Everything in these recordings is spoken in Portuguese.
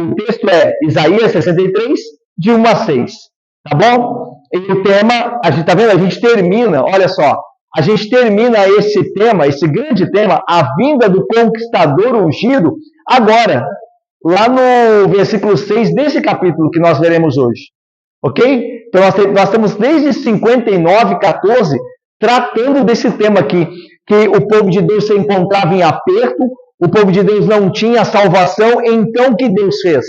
O texto é Isaías 63, de 1 a 6. Tá bom? E o tema, a gente tá vendo? A gente termina, olha só, a gente termina esse tema, esse grande tema, a vinda do conquistador ungido, agora, lá no versículo 6 desse capítulo que nós veremos hoje. Ok? Então nós estamos desde 59:14 tratando desse tema aqui, que o povo de Deus se encontrava em aperto, o povo de Deus não tinha salvação, então o que Deus fez?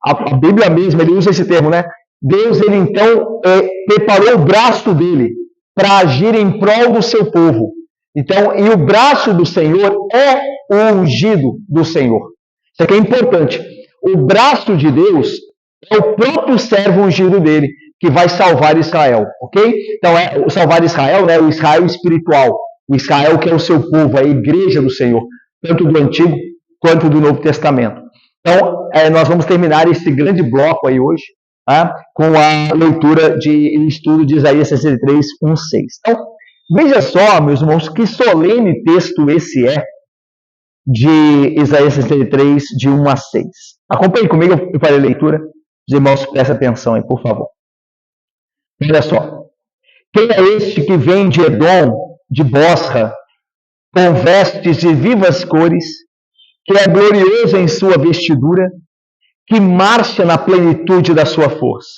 A Bíblia mesmo, ele usa esse termo, né? Deus, ele então preparou o braço dele para agir em prol do seu povo. Então, e o braço do Senhor é o ungido do Senhor. Isso aqui é importante. O braço de Deus é o próprio servo ungido dele, que vai salvar Israel, ok? Então, é salvar Israel, né? O Israel espiritual. O Israel que é o seu povo, a igreja do Senhor, tanto do Antigo quanto do Novo Testamento. Então, nós vamos terminar esse grande bloco aí hoje, tá? Com a leitura e estudo de Isaías 63, 1, 6. Então, veja só, meus irmãos, que solene texto esse é de Isaías 63, de 1 a 6. Acompanhe comigo, eu farei a leitura. Os irmãos, prestem atenção aí, por favor. Olha só. Quem é este que vem de Edom, de Bosra, com vestes de vivas cores, que é glorioso em sua vestidura, que marcha na plenitude da sua força?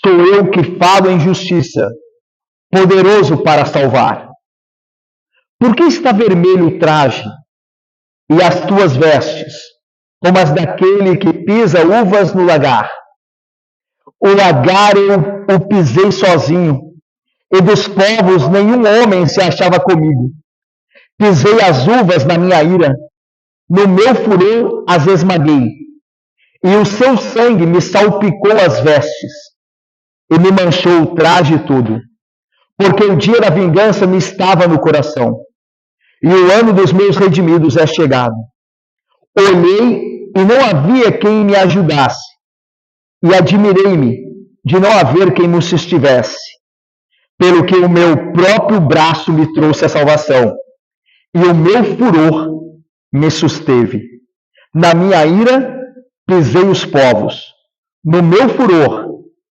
Sou eu que falo em justiça, poderoso para salvar. Por que está vermelho o traje e as tuas vestes, como as daquele que pisa uvas no lagar? O lagar eu o pisei sozinho, e dos povos nenhum homem se achava comigo. Pisei as uvas na minha ira, no meu furor as esmaguei, e o seu sangue me salpicou as vestes, e me manchou o traje todo, porque o dia da vingança me estava no coração, e o ano dos meus redimidos é chegado. Olhei e não havia quem me ajudasse, e admirei-me de não haver quem me sustivesse, pelo que o meu próprio braço me trouxe a salvação, e o meu furor me susteve. Na minha ira pisei os povos, no meu furor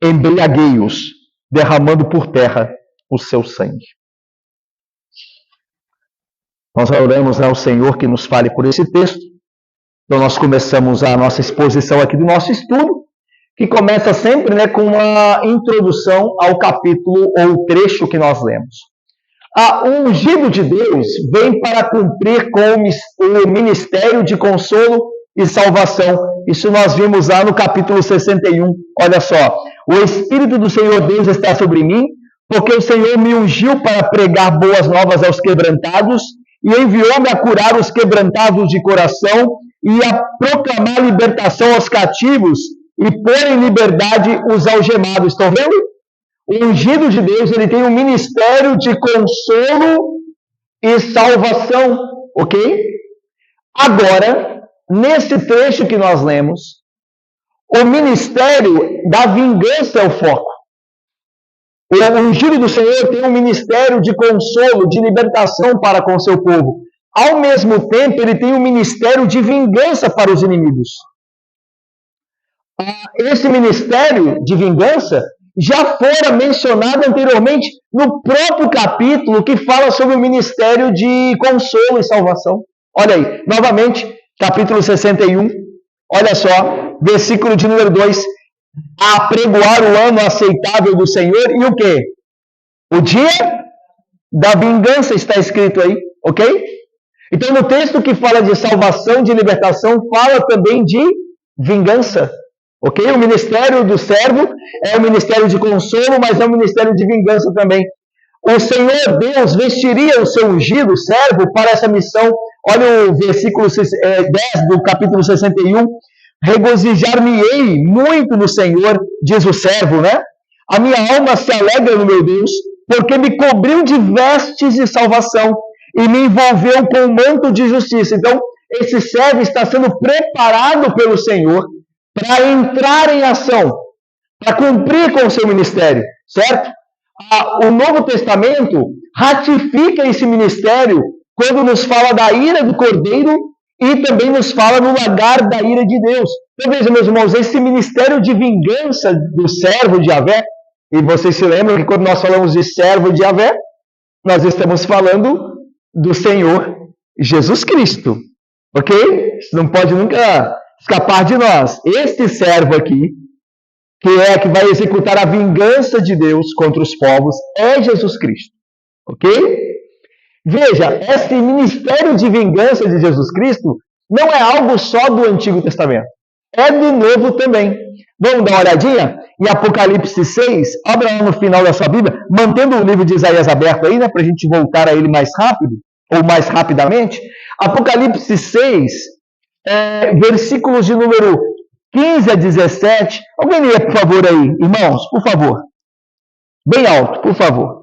embriaguei-os, derramando por terra o seu sangue. Nós oramos ao Senhor que nos fale por esse texto. Então nós começamos a nossa exposição aqui do nosso estudo, que começa sempre, né, com uma introdução ao capítulo ou trecho que nós lemos. O ungido de Deus vem para cumprir com o ministério de consolo e salvação. Isso nós vimos lá no capítulo 61. Olha só. O Espírito do Senhor Deus está sobre mim, porque o Senhor me ungiu para pregar boas novas aos quebrantados e enviou-me a curar os quebrantados de coração e a proclamar libertação aos cativos e pôr em liberdade os algemados. Estão vendo? O ungido de Deus, ele tem um ministério de consolo e salvação, ok? Agora, nesse trecho que nós lemos, o ministério da vingança é o foco. O ungido do Senhor tem um ministério de consolo, de libertação para com o seu povo. Ao mesmo tempo, ele tem um ministério de vingança para os inimigos. Esse ministério de vingança já fora mencionado anteriormente no próprio capítulo que fala sobre o ministério de consolo e salvação. Olha aí, novamente, capítulo 61, olha só, versículo de número 2. A apregoar o ano aceitável do Senhor e o quê? O dia da vingança está escrito aí, ok? Então, no texto que fala de salvação, de libertação, fala também de vingança. Ok? O ministério do servo é o ministério de consolo, mas é o ministério de vingança também. O Senhor Deus vestiria o seu ungido servo para essa missão. Olha o versículo 10 do capítulo 61. Regozijar-me-ei muito no Senhor, diz o servo, né? A minha alma se alegra no meu Deus, porque me cobriu de vestes de salvação e me envolveu com um manto de justiça. Então, esse servo está sendo preparado pelo Senhor para entrar em ação, para cumprir com o seu ministério, certo? O Novo Testamento ratifica esse ministério quando nos fala da ira do Cordeiro e também nos fala no lagar da ira de Deus. Então veja, meus irmãos, esse ministério de vingança do servo de Yahvé, e vocês se lembram que quando nós falamos de servo de Yahvé, nós estamos falando do Senhor Jesus Cristo, ok? Isso não pode nunca escapar de nós. Este servo aqui, que vai executar a vingança de Deus contra os povos, é Jesus Cristo, ok? Veja, esse ministério de vingança de Jesus Cristo não é algo só do Antigo Testamento, é do Novo também. Vamos dar uma olhadinha em Apocalipse 6, abra lá no final da sua Bíblia, mantendo o livro de Isaías aberto aí, para a gente voltar a ele mais rápido, ou mais rapidamente. Apocalipse 6, versículos de número 15 a 17. Alguém lê, por favor, aí, irmãos, por favor. Bem alto, por favor.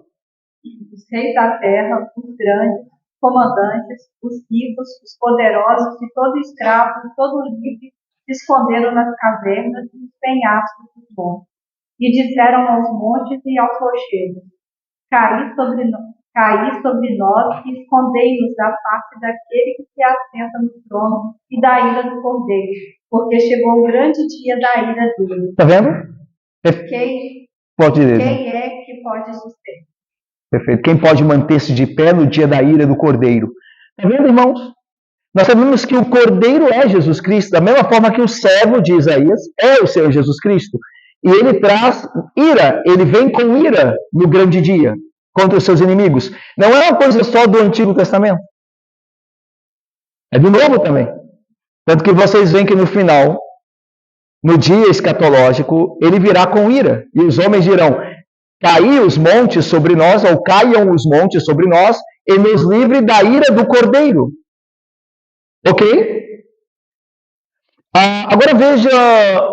Os reis da terra, os grandes, comandantes, os ricos, os poderosos e todo escravo e todo livre se esconderam nas cavernas e nos penhascos dos montes, e disseram aos montes e aos rochedos: caí sobre nós e escondei-nos da face daquele que se assenta no trono e da ira do Cordeiro, porque chegou o grande dia da ira dele. Está vendo? Quem pode dizer, quem é que pode suster? Perfeito. Quem pode manter-se de pé no dia da ira do Cordeiro? Está vendo, irmãos? Nós sabemos que o Cordeiro é Jesus Cristo, da mesma forma que o servo de Isaías é o Senhor Jesus Cristo. E ele traz ira, ele vem com ira no grande dia contra os seus inimigos. Não é uma coisa só do Antigo Testamento. É do Novo também. Tanto que vocês veem que no final, no dia escatológico, ele virá com ira. E os homens dirão: caí os montes sobre nós, ou caiam os montes sobre nós, e nos livre da ira do Cordeiro. Ok? Agora veja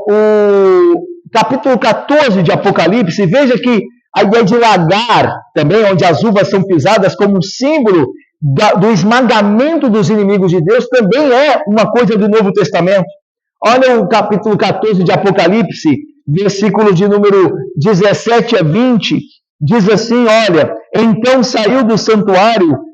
o capítulo 14 de Apocalipse. Veja que a ideia de lagar, também, onde as uvas são pisadas como um símbolo do esmagamento dos inimigos de Deus, também é uma coisa do Novo Testamento. Olha o capítulo 14 de Apocalipse, versículo de número 17 a 20, diz assim, olha: então saiu do santuário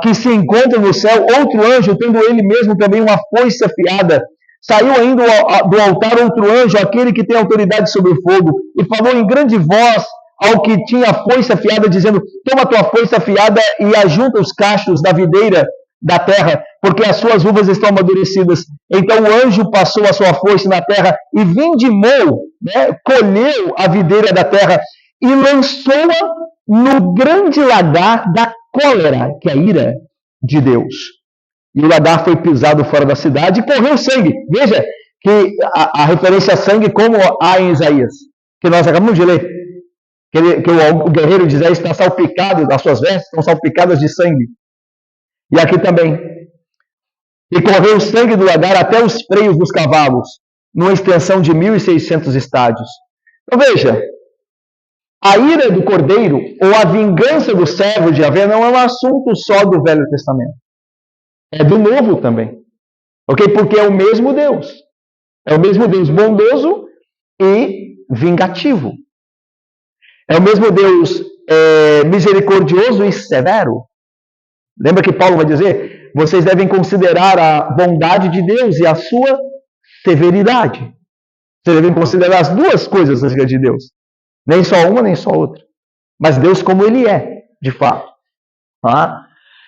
que se encontra no céu outro anjo, tendo ele mesmo também uma foice afiada. Saiu ainda do altar outro anjo, aquele que tem autoridade sobre o fogo, e falou em grande voz ao que tinha a foice afiada, dizendo: toma tua foice afiada e ajunta os cachos da videira da terra, porque as suas uvas estão amadurecidas. Então o anjo passou a sua foice na terra e vindimou, colheu a videira da terra e lançou-a no grande lagar da cólera, que é a ira de Deus. E o lagar foi pisado fora da cidade e correu sangue. Veja que a referência a sangue, como há em Isaías, que nós acabamos de ler, que o guerreiro de Isaías está salpicado, as suas vestes estão salpicadas de sangue. E aqui também. E correu o sangue do lagar até os freios dos cavalos, numa extensão de 1.600 estádios. Então veja, a ira do Cordeiro, ou a vingança do servo de Yahvé, não é um assunto só do Velho Testamento. É do Novo também. Ok? Porque é o mesmo Deus. É o mesmo Deus bondoso e vingativo. É o mesmo Deus misericordioso e severo. Lembra que Paulo vai dizer: vocês devem considerar a bondade de Deus e a sua severidade. Vocês devem considerar as duas coisas acerca de Deus. Nem só uma, nem só outra. Mas Deus como Ele é, de fato.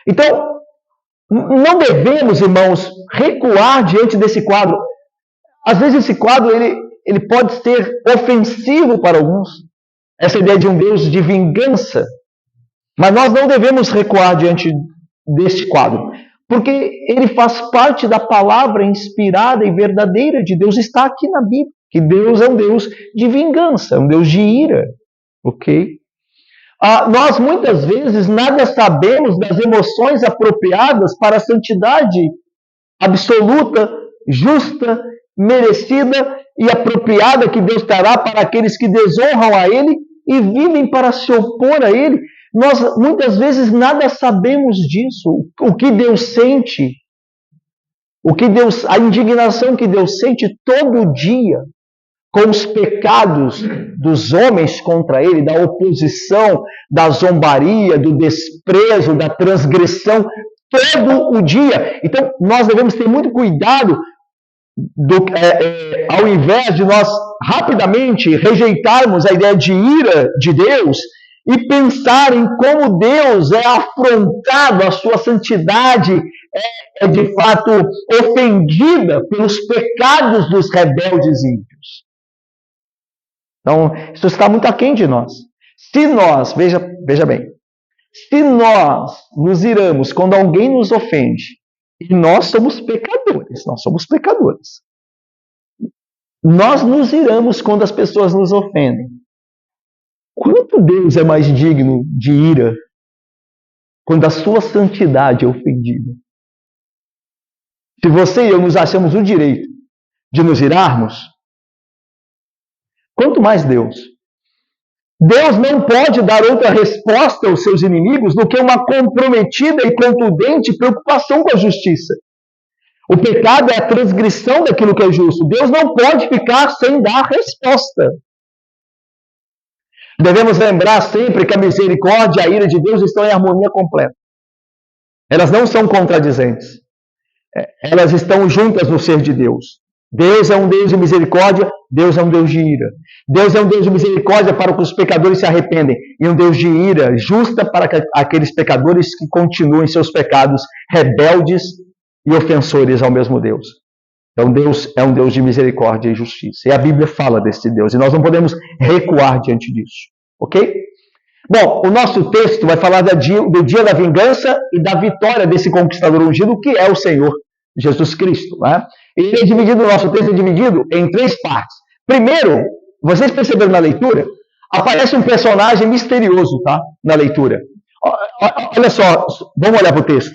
Então, não devemos, irmãos, recuar diante desse quadro. Às vezes esse quadro ele pode ser ofensivo para alguns. Essa ideia de um Deus de vingança. Mas nós não devemos recuar diante deste quadro. Porque ele faz parte da palavra inspirada e verdadeira de Deus. Está aqui na Bíblia. Que Deus é um Deus de vingança, um Deus de ira. Ok? Nós muitas vezes nada sabemos das emoções apropriadas para a santidade absoluta, justa, merecida e apropriada que Deus terá para aqueles que desonram a Ele e vivem para se opor a Ele. Nós muitas vezes nada sabemos disso. O que Deus sente, a indignação que Deus sente todo dia com os pecados dos homens contra Ele, da oposição, da zombaria, do desprezo, da transgressão. todo o dia. Então, nós devemos ter muito cuidado ao invés de nós rapidamente rejeitarmos a ideia de ira de Deus e pensar em como Deus é afrontado, a sua santidade é de fato ofendida pelos pecados dos rebeldes ímpios. Então, isso está muito aquém de nós. Se nós, veja bem, se nós nos iramos quando alguém nos ofende, e nós somos pecadores, nós nos iramos quando as pessoas nos ofendem. Quanto Deus é mais digno de ira quando a sua santidade é ofendida? Se você e eu nos achamos o direito de nos irarmos, quanto mais Deus. Deus não pode dar outra resposta aos seus inimigos do que uma comprometida e contundente preocupação com a justiça. O pecado é a transgressão daquilo que é justo. Deus não pode ficar sem dar resposta. Devemos lembrar sempre que a misericórdia e a ira de Deus estão em harmonia completa. Elas não são contradizentes. Elas estão juntas no ser de Deus. Deus é um Deus de misericórdia, Deus é um Deus de ira. Deus é um Deus de misericórdia para que os pecadores se arrependem, e um Deus de ira justa para aqueles pecadores que continuam em seus pecados, rebeldes e ofensores ao mesmo Deus. Então Deus é um Deus de misericórdia e justiça. E a Bíblia fala desse Deus, e nós não podemos recuar diante disso. Ok? Bom, o nosso texto vai falar do dia da vingança e da vitória desse conquistador ungido, que é o Senhor Jesus Cristo. Né? Ele é dividido, o nosso texto é dividido em 3 partes. Primeiro, vocês perceberam na leitura, aparece um personagem misterioso, tá? Na leitura. Olha só, vamos olhar para o texto.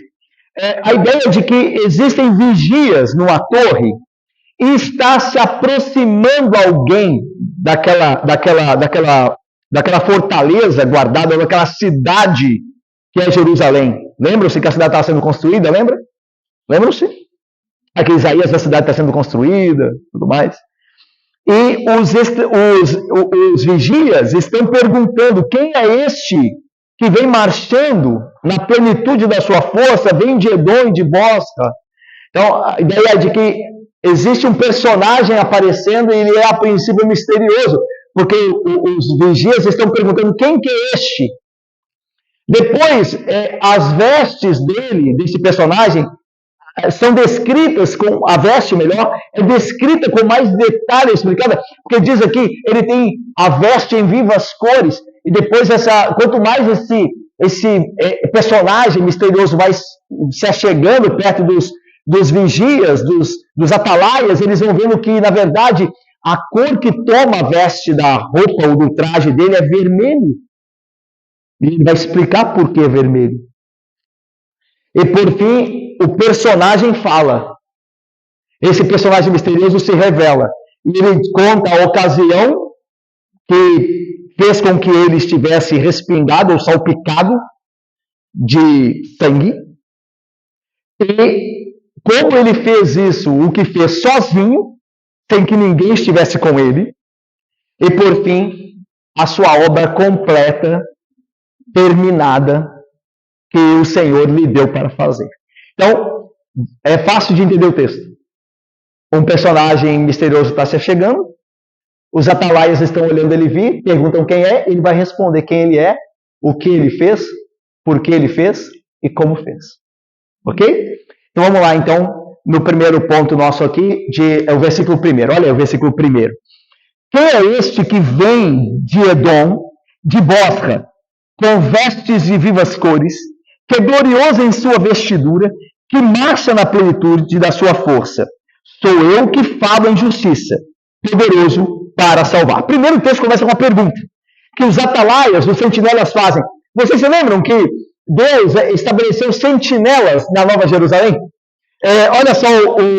A ideia de que existem vigias numa torre e está se aproximando alguém daquela fortaleza guardada, daquela cidade que é Jerusalém. Lembram-se que a cidade estava sendo construída? Lembram-se? Aqui Isaías, a cidade está sendo construída, tudo mais. E os vigias estão perguntando: quem é este que vem marchando na plenitude da sua força, vem de Edom e de Bosra? Então, a ideia é de que existe um personagem aparecendo e ele é a princípio misterioso, porque os vigias estão perguntando: quem que é este? Depois, as vestes desse personagem, são descritas com, a veste melhor, é descrita com mais detalhe explicada, porque diz aqui, ele tem a veste em vivas cores, e depois quanto mais esse personagem misterioso vai se achegando perto dos vigias, dos atalaias, eles vão vendo que, na verdade, a cor que toma a veste da roupa ou do traje dele é vermelho. E ele vai explicar por que é vermelho. E por fim, o personagem fala. Esse personagem misterioso se revela. E ele conta a ocasião que fez com que ele estivesse respingado ou salpicado de sangue. E como ele fez isso, o que fez sozinho, sem que ninguém estivesse com ele. E por fim, a sua obra completa, terminada, que o Senhor lhe deu para fazer. Então, é fácil de entender o texto. Um personagem misterioso está se achegando, os atalaias estão olhando ele vir, perguntam quem é, ele vai responder quem ele é, o que ele fez, por que ele fez e como fez. Ok? Então vamos lá, então, no primeiro ponto nosso aqui, é o versículo 1. Olha aí o versículo 1. Quem é este que vem de Edom, de Bosra, com vestes de vivas cores, que é glorioso em sua vestidura, que marcha na plenitude da sua força? Sou eu que falo em justiça, poderoso para salvar. Primeiro o texto começa com uma pergunta, que os atalaias, os sentinelas fazem. Vocês se lembram que Deus estabeleceu sentinelas na Nova Jerusalém? Olha só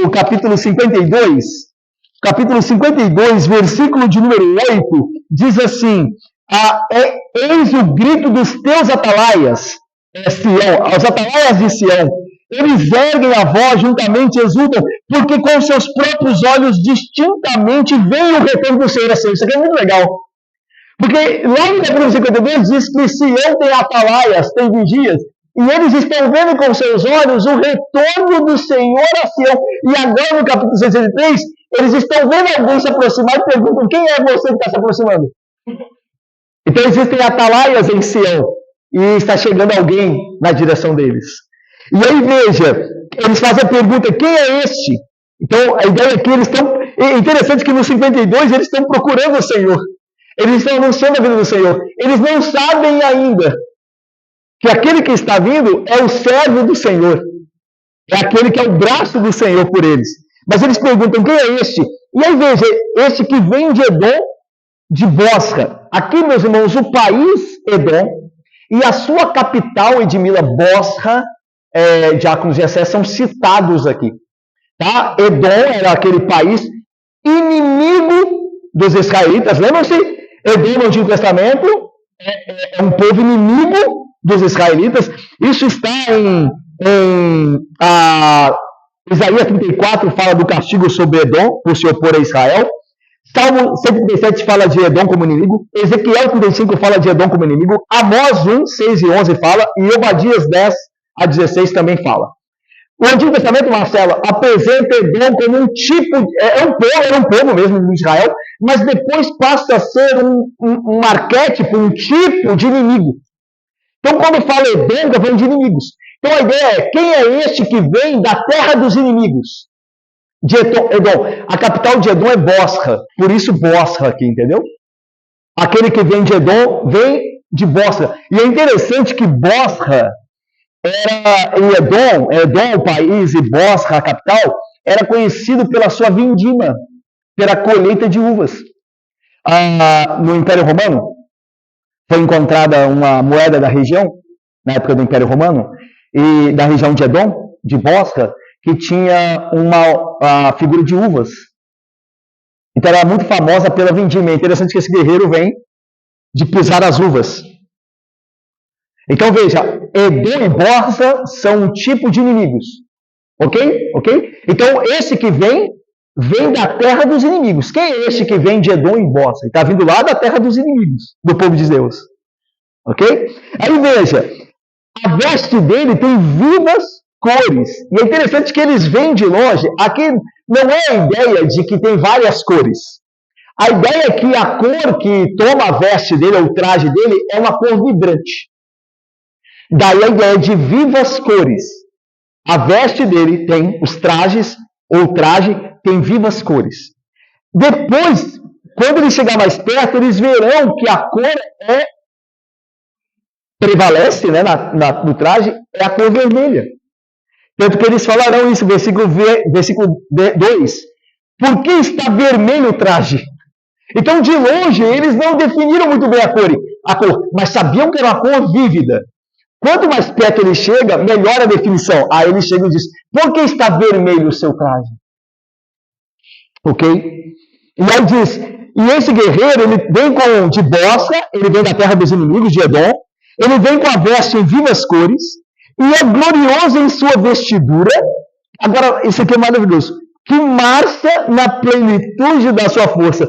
o capítulo 52. Capítulo 52, versículo de número 8, diz assim: eis o grito dos teus atalaias, Sião, aos atalaias de Sião. Eles erguem a voz, juntamente exultam, porque com seus próprios olhos distintamente veem o retorno do Senhor. Isso aqui é muito legal. Porque lá no capítulo 52 diz que Sião tem atalaias, tem vigias, E eles estão vendo com seus olhos o retorno do Senhor a Sião. E agora no capítulo 63, eles estão vendo alguém se aproximar e perguntam: quem é você que está se aproximando? Então existem atalaias em Sião. E está chegando alguém na direção deles. E aí veja, eles fazem a pergunta: quem é este? Então a ideia aqui, eles estão... É interessante que no 52 eles estão procurando o Senhor. Eles estão anunciando a vida do Senhor. Eles não sabem ainda que aquele que está vindo é o servo do Senhor. É aquele que é o braço do Senhor por eles. Mas eles perguntam: quem é este? E aí veja, este que vem de Edom, de Bosra. Aqui, meus irmãos, o país Edom e a sua capital, Edmila, Bosra, Diácono Gessé, são citados aqui. Tá? Edom era aquele país inimigo dos israelitas. Lembram-se? Edom no Antigo Testamento é um povo inimigo dos israelitas. Isso está em Isaías 34, fala do castigo sobre Edom por se opor a Israel. Salmo 137 fala de Edom como inimigo. Ezequiel 35 fala de Edom como inimigo. Amós 1, 6 e 11 fala. E Obadias 10 a 16 também fala. O Antigo Testamento, Marcelo, apresenta Edom como um tipo... Era um povo mesmo de Israel, mas depois passa a ser um arquétipo, um tipo de inimigo. Então, quando fala Edom, está falando de inimigos. Então, a ideia é: quem é este que vem da terra dos inimigos? De Edom. A capital de Edom é Bosra. Por isso, Bosra aqui, entendeu? Aquele que vem de Edom, vem de Bosra. E é interessante que Bosra era em Edom, o país, e Bosra, a capital, era conhecido pela sua vindima, pela colheita de uvas. No Império Romano, foi encontrada uma moeda da região, na época do Império Romano, e da região de Edom, de Bosra, que tinha uma figura de uvas. Então ela era muito famosa pela vindima. É interessante que esse guerreiro vem de pisar as uvas. Então veja, Edom e Bosra são um tipo de inimigos. Ok? Então esse que vem da terra dos inimigos. Quem é esse que vem de Edom e Bosra? Ele está vindo lá da terra dos inimigos, do povo de Deus. Ok? Aí veja, a veste dele tem vivas cores. E é interessante que eles vêm de longe. Aqui não é a ideia de que tem várias cores. A ideia é que a cor que toma a veste dele, ou o traje dele, é uma cor vibrante. Daí a ideia de vivas cores. A veste dele tem os trajes, ou o traje tem vivas cores. Depois, quando ele chegar mais perto, eles verão que a cor prevalece, né, no traje, é a cor vermelha. Tanto que eles falarão isso, versículo 2. Por que está vermelho o traje? Então, de longe, eles não definiram muito bem a cor, mas sabiam que era uma cor vívida. Quanto mais perto ele chega, melhor a definição. Aí ele chega e diz: por que está vermelho o seu traje? Ok? E aí diz: e esse guerreiro, ele vem de Bosra, ele vem da terra dos inimigos, de Edom, ele vem com a veste em vivas cores, e é glorioso em sua vestidura. Agora, isso aqui é maravilhoso. Que marcha na plenitude da sua força.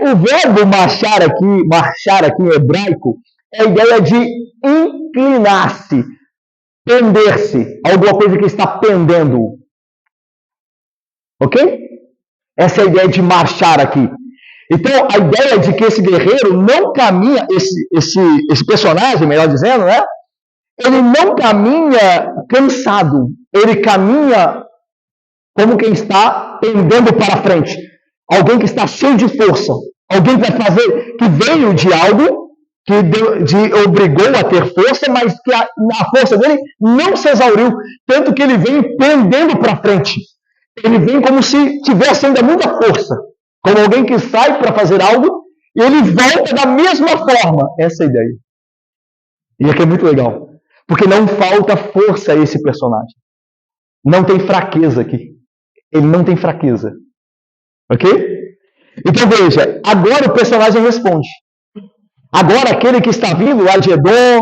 O verbo marchar aqui em hebraico, é a ideia de inclinar-se, pender-se, alguma coisa que está pendendo. Ok? Essa é a ideia de marchar aqui. Então, a ideia de que esse guerreiro não caminha, esse personagem, melhor dizendo, né? Ele não caminha cansado, ele caminha como quem está pendendo para frente. Alguém que está cheio de força, alguém que vai fazer, que veio de algo, que obrigou a ter força, mas que a força dele não se exauriu, tanto que ele vem pendendo para frente. Ele vem como se tivesse ainda muita força, como alguém que sai para fazer algo e ele volta da mesma forma. Essa é a ideia. E aqui é muito legal, porque não falta força a esse personagem. Não tem fraqueza aqui. Ele não tem fraqueza. Ok? Então veja, agora o personagem responde. Agora aquele que está vindo lá de Edom,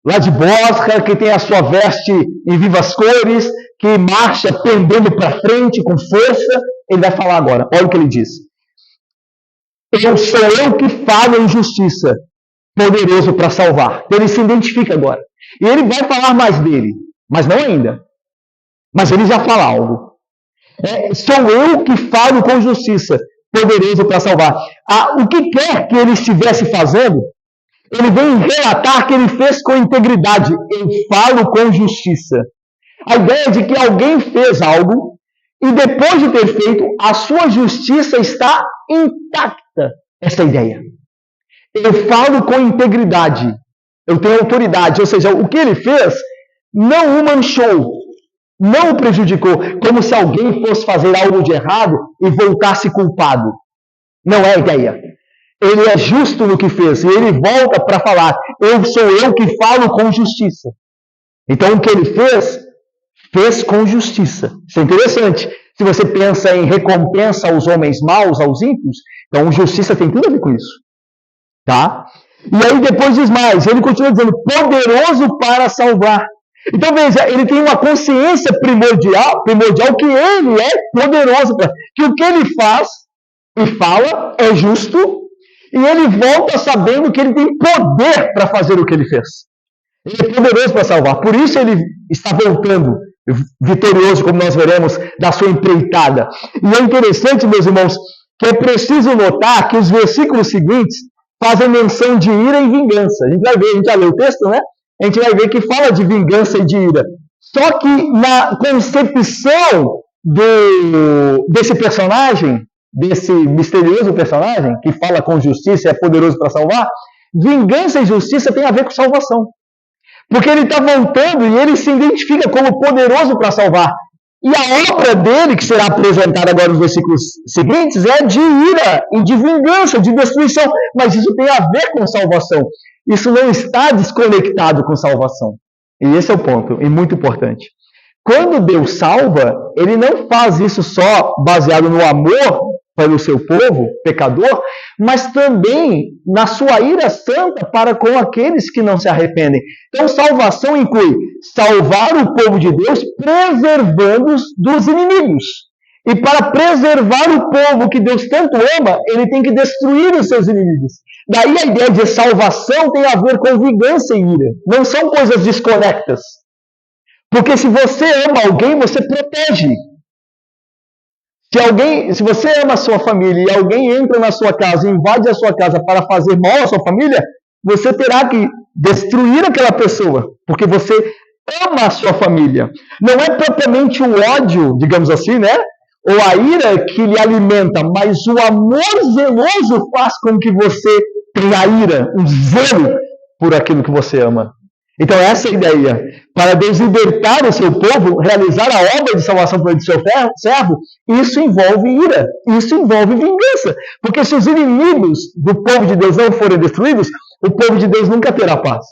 lá de Bosra, que tem a sua veste em vivas cores, que marcha pendendo para frente com força, ele vai falar agora. Olha o que ele diz. Sou eu que falo em justiça, poderoso para salvar. Então ele se identifica agora. E ele vai falar mais dele, mas não ainda. Mas ele já fala algo. Sou eu que falo com justiça, poderoso para salvar. O que quer que ele estivesse fazendo, ele vem relatar que ele fez com integridade. Eu falo com justiça. A ideia de que alguém fez algo e depois de ter feito, a sua justiça está intacta. Essa é a ideia. Eu falo com integridade. Eu tenho autoridade. Ou seja, o que ele fez não o manchou, não o prejudicou, como se alguém fosse fazer algo de errado e voltasse culpado. Não é a ideia. Ele é justo no que fez e ele volta para falar: sou eu que falo com justiça. Então, o que ele fez com justiça. Isso é interessante. Se você pensa em recompensa aos homens maus, aos ímpios, então justiça tem tudo a ver com isso. Tá? E aí depois diz mais, ele continua dizendo, poderoso para salvar. Então veja, ele tem uma consciência primordial que ele é poderoso, que o que ele faz e fala é justo, e ele volta sabendo que ele tem poder para fazer o que ele fez. Ele é poderoso para salvar, por isso ele está voltando vitorioso, como nós veremos, da sua empreitada. E é interessante, meus irmãos, que é preciso notar que os versículos seguintes fazem menção de ira e vingança. A gente vai ver, a gente já leu o texto, né? A gente vai ver que fala de vingança e de ira. Só que na concepção desse personagem, desse misterioso personagem, que fala com justiça e é poderoso para salvar, vingança e justiça tem a ver com salvação. Porque ele está voltando e ele se identifica como poderoso para salvar. E a obra dele, que será apresentada agora nos versículos seguintes, é de ira e de vingança, de destruição. Mas isso tem a ver com salvação. Isso não está desconectado com salvação. E esse é o ponto, e muito importante. Quando Deus salva, ele não faz isso só baseado no amor para o seu povo, pecador, mas também na sua ira santa para com aqueles que não se arrependem. Então, salvação inclui salvar o povo de Deus, preservando-os dos inimigos. E para preservar o povo que Deus tanto ama, ele tem que destruir os seus inimigos. Daí a ideia de salvação tem a ver com vingança e ira. Não são coisas desconectas. Porque se você ama alguém, você protege. Se você ama a sua família e alguém entra na sua casa e invade a sua casa para fazer mal à sua família, você terá que destruir aquela pessoa, porque você ama a sua família. Não é propriamente o ódio, digamos assim, né? Ou a ira que lhe alimenta, mas o amor zeloso faz com que você tenha ira, um zelo por aquilo que você ama. Então essa é a ideia. Para Deus libertar o seu povo, realizar a obra de salvação por meio do seu servo, isso envolve ira, isso envolve vingança. Porque se os inimigos do povo de Deus não forem destruídos, o povo de Deus nunca terá paz.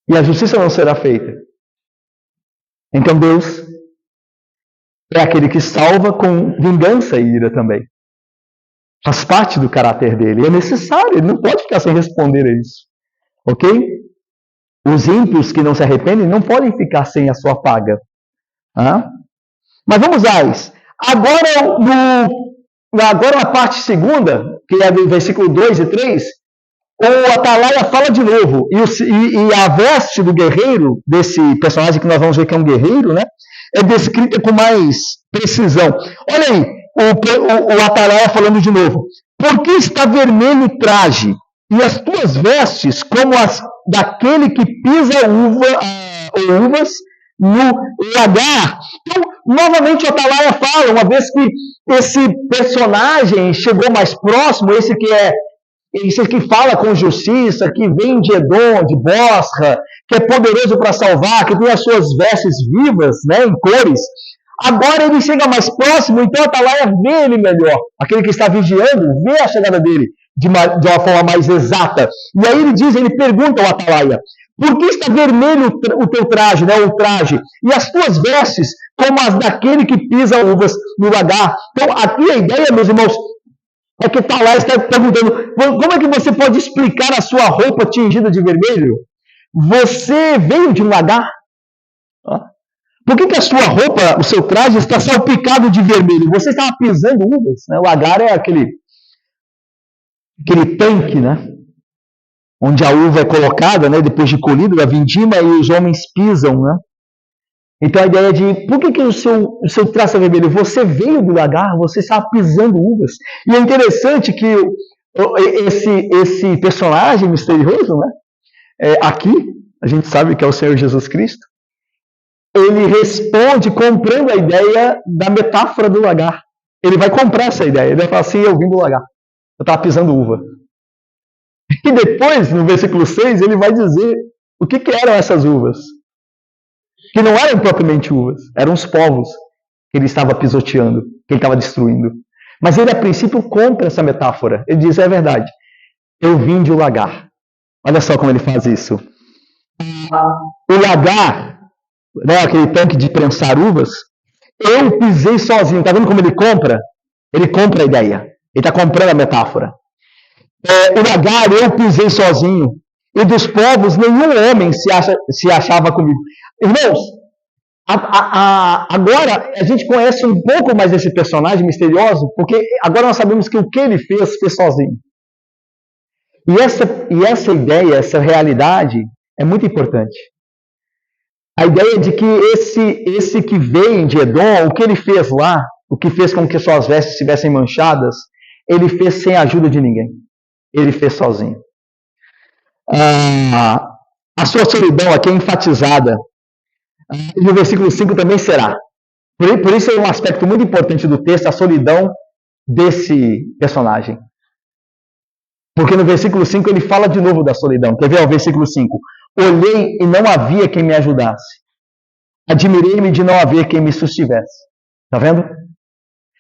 E a justiça não será feita. Então Deus é aquele que salva com vingança e ira também. Faz parte do caráter dele. É necessário, ele não pode ficar sem responder a isso. Ok? Os ímpios que não se arrependem não podem ficar sem a sua paga. Mas vamos lá. Agora na parte segunda, que é do versículo 2 e 3, o Atalaia fala de novo. E a veste do guerreiro, desse personagem que nós vamos ver que é um guerreiro, né, é descrita com mais precisão. Olha aí. O Atalaia falando de novo. Por que está vermelho o traje? E as tuas vestes como as daquele que pisa uvas no lagar? Então, novamente o Atalaia fala, uma vez que esse personagem chegou mais próximo, esse que fala com justiça, que vem de Edom, de Bosra, que é poderoso para salvar, que tem as suas vestes vivas, né, em cores. Agora ele chega mais próximo, então o Atalaia vê ele melhor. Aquele que está vigiando, vê a chegada dele de uma forma mais exata. E aí ele pergunta ao Atalaia, por que está vermelho o teu traje, né, o traje, e as tuas vestes como as daquele que pisa uvas no lagar? Então aqui a ideia, meus irmãos, é que o Atalaia está perguntando, como é que você pode explicar a sua roupa tingida de vermelho? Você veio de um lagar? Por que a sua roupa, o seu traje está salpicado de vermelho? Você estava pisando uvas, né? O lagar é aquele tanque, né? onde a uva é colocada, né, depois de colhida, da vindima, e os homens pisam, né? Então a ideia de, por que o seu traço é vermelho? Você veio do lagar, você está pisando uvas. E é interessante que esse personagem misterioso, né, aqui, a gente sabe que é o Senhor Jesus Cristo, ele responde comprando a ideia da metáfora do lagar. Ele vai comprar essa ideia, ele vai falar assim, eu vim do lagar, eu estava pisando uva. E depois, no versículo 6, ele vai dizer o que eram essas uvas. Que não eram propriamente uvas, eram os povos que ele estava pisoteando, que ele estava destruindo. Mas ele, a princípio, compra essa metáfora. Ele diz, é verdade, eu vim de um lagar. Olha só como ele faz isso. O lagar, né, aquele tanque de prensar uvas, eu pisei sozinho. Está vendo como ele compra? Ele compra a ideia. Ele está comprando a metáfora. O lagar, eu pisei sozinho. E dos povos, nenhum homem se achava comigo. Irmãos, agora a gente conhece um pouco mais esse personagem misterioso, porque agora nós sabemos que o que ele fez sozinho. E essa ideia, essa realidade, é muito importante. A ideia de que esse que vem de Edom, o que ele fez lá, o que fez com que suas vestes estivessem manchadas, ele fez sem a ajuda de ninguém. Ele fez sozinho. A sua solidão aqui é enfatizada. E no versículo 5 também será. Por isso é um aspecto muito importante do texto, a solidão desse personagem. Porque no versículo 5 ele fala de novo da solidão. Quer ver o versículo 5? Olhei e não havia quem me ajudasse. Admirei-me de não haver quem me sustivesse. Está vendo?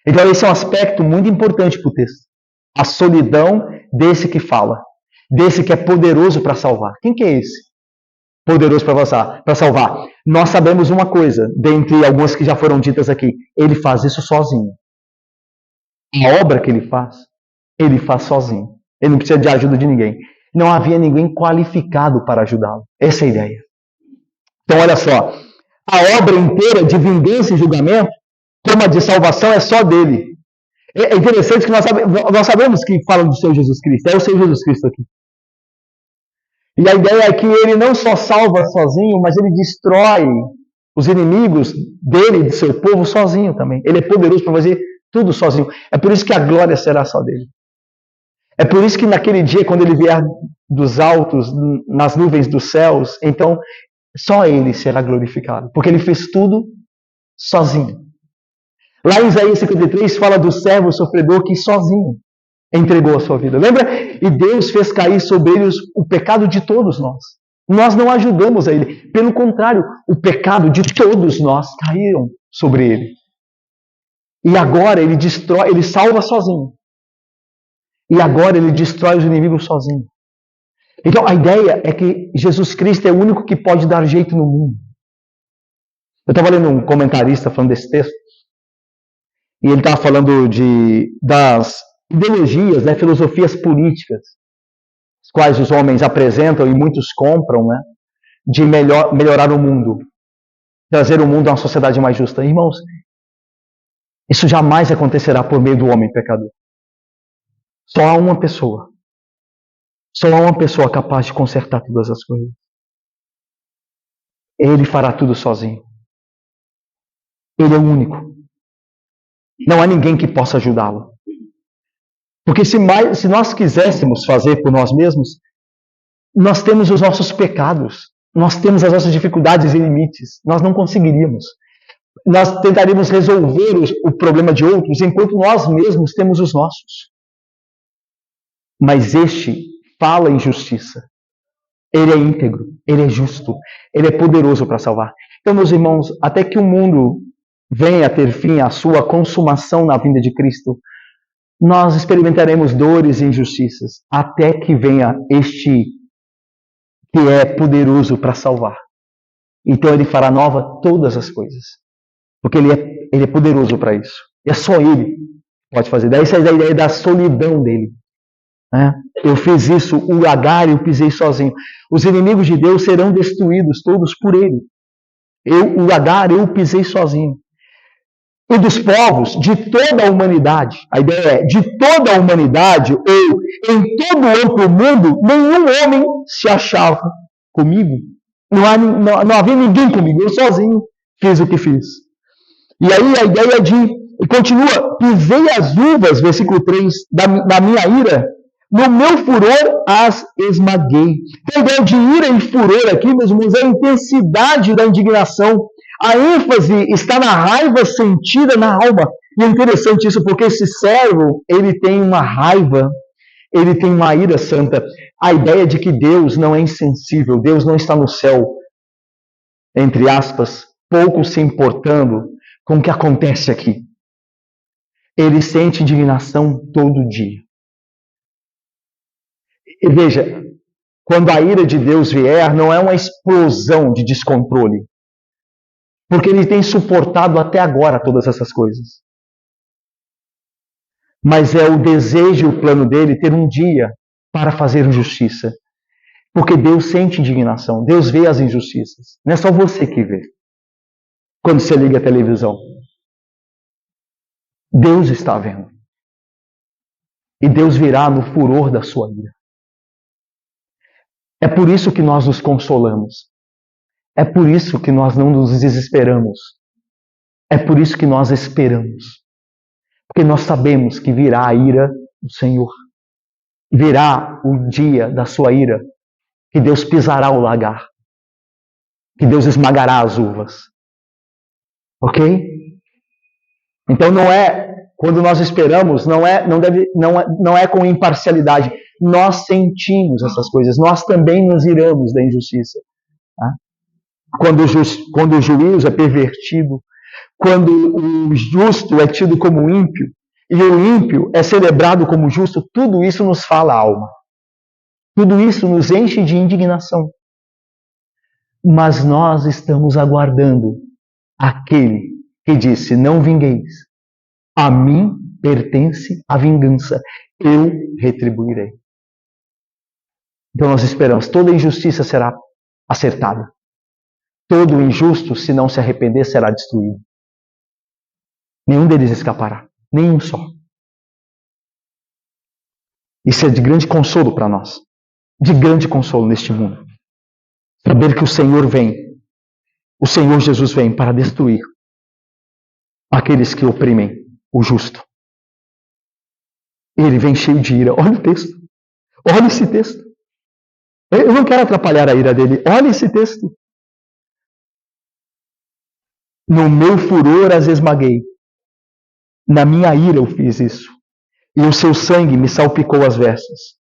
Então esse é um aspecto muito importante para o texto. A solidão desse que fala. Desse que é poderoso para salvar. Quem que é esse? Poderoso para salvar. Nós sabemos uma coisa, dentre algumas que já foram ditas aqui. Ele faz isso sozinho. A obra que ele faz sozinho. Ele não precisa de ajuda de ninguém. Não havia ninguém qualificado para ajudá-lo. Essa é a ideia. Então, olha só. A obra inteira de vingança e julgamento, como a de salvação, é só dele. É interessante que nós sabemos que fala do Senhor Jesus Cristo. É o Senhor Jesus Cristo aqui. E a ideia é que ele não só salva sozinho, mas ele destrói os inimigos dele e do seu povo sozinho também. Ele é poderoso para fazer tudo sozinho. É por isso que a glória será só dele. É por isso que naquele dia, quando ele vier dos altos, nas nuvens dos céus, então só ele será glorificado. Porque ele fez tudo sozinho. Lá em Isaías 53 fala do servo sofredor que sozinho entregou a sua vida. Lembra? E Deus fez cair sobre ele o pecado de todos nós. Nós não ajudamos a ele. Pelo contrário, o pecado de todos nós caíram sobre ele. E agora ele destrói, ele salva sozinho. E agora ele destrói os inimigos sozinho. Então a ideia é que Jesus Cristo é o único que pode dar jeito no mundo. Eu estava lendo um comentarista falando desse texto. E ele estava falando das ideologias, né, filosofias políticas, as quais os homens apresentam e muitos compram, né, de melhorar o mundo, trazer o mundo a uma sociedade mais justa. Irmãos, isso jamais acontecerá por meio do homem pecador. Só há uma pessoa capaz de consertar todas as coisas. Ele fará tudo sozinho. Ele é o único. Não há ninguém que possa ajudá-lo. Porque se nós quiséssemos fazer por nós mesmos, nós temos os nossos pecados, nós temos as nossas dificuldades e limites, nós não conseguiríamos. Nós tentaríamos resolver o problema de outros, enquanto nós mesmos temos os nossos. Mas este fala em justiça. Ele é íntegro, ele é justo, ele é poderoso para salvar. Então, meus irmãos, até que o mundo venha a ter fim à sua consumação na vinda de Cristo, nós experimentaremos dores e injustiças, até que venha este que é poderoso para salvar. Então ele fará nova todas as coisas, porque ele é poderoso para isso. É só ele que pode fazer. Daí essa é a ideia da solidão dele. Eu fiz isso, o lagar eu pisei sozinho. Os inimigos de Deus serão destruídos todos por ele. O lagar eu pisei sozinho. e dos povos, de toda a humanidade. A ideia é, de toda a humanidade, ou em todo o amplo mundo, nenhum homem se achava comigo. Não havia ninguém comigo, eu sozinho fiz o que fiz. E aí a ideia e continua, pisei as uvas, versículo 3, da minha ira, no meu furor as esmaguei. Então, a ideia de ira e furor aqui, meus irmãos, é a intensidade da indignação. A ênfase está na raiva sentida na alma. E é interessante isso, porque esse servo, ele tem uma raiva, ele tem uma ira santa. A ideia de que Deus não é insensível, Deus não está no céu, entre aspas, pouco se importando com o que acontece aqui. Ele sente indignação todo dia. E veja, quando a ira de Deus vier, não é uma explosão de descontrole. Porque ele tem suportado até agora todas essas coisas. Mas é o desejo e o plano dele ter um dia para fazer justiça. Porque Deus sente indignação, Deus vê as injustiças. Não é só você que vê. Quando você liga a televisão. Deus está vendo. E Deus virá no furor da sua ira. É por isso que nós nos consolamos. É por isso que nós não nos desesperamos. É por isso que nós esperamos. Porque nós sabemos que virá a ira do Senhor. Virá o dia da sua ira. Que Deus pisará o lagar. Que Deus esmagará as uvas. Ok? Então não é, quando nós esperamos, não é com imparcialidade. Nós sentimos essas coisas. Nós também nos iramos da injustiça. Tá? Quando o juízo é pervertido, quando o justo é tido como ímpio, e o ímpio é celebrado como justo, tudo isso nos fala a alma. Tudo isso nos enche de indignação. Mas nós estamos aguardando aquele que disse, não vingueis, a mim pertence a vingança, eu retribuirei. Então nós esperamos, toda injustiça será acertada. Todo injusto, se não se arrepender, será destruído. Nenhum deles escapará. Nenhum só. Isso é de grande consolo para nós. De grande consolo neste mundo. Saber que o Senhor vem. O Senhor Jesus vem para destruir aqueles que oprimem o justo. Ele vem cheio de ira. Olha o texto. Olha esse texto. Eu não quero atrapalhar a ira dele. Olha esse texto. No meu furor as esmaguei. Na minha ira eu fiz isso. E o seu sangue me salpicou as vestes.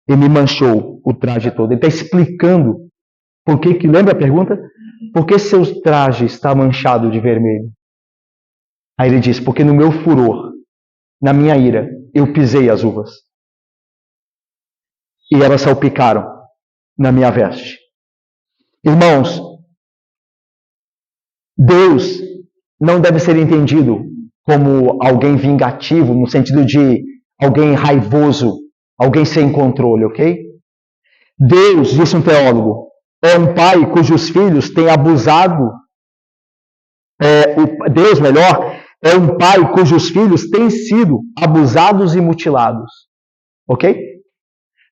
E me manchou o traje todo. Ele está explicando por que, lembra a pergunta? Por que seu traje está manchado de vermelho? Aí ele diz, porque no meu furor, na minha ira, eu pisei as uvas. E elas salpicaram na minha veste. Irmãos, Deus não deve ser entendido como alguém vingativo, no sentido de alguém raivoso, alguém sem controle, ok? Deus, disse um teólogo, é um pai cujos filhos têm abusado. Deus, melhor, é um pai cujos filhos têm sido abusados e mutilados. Ok?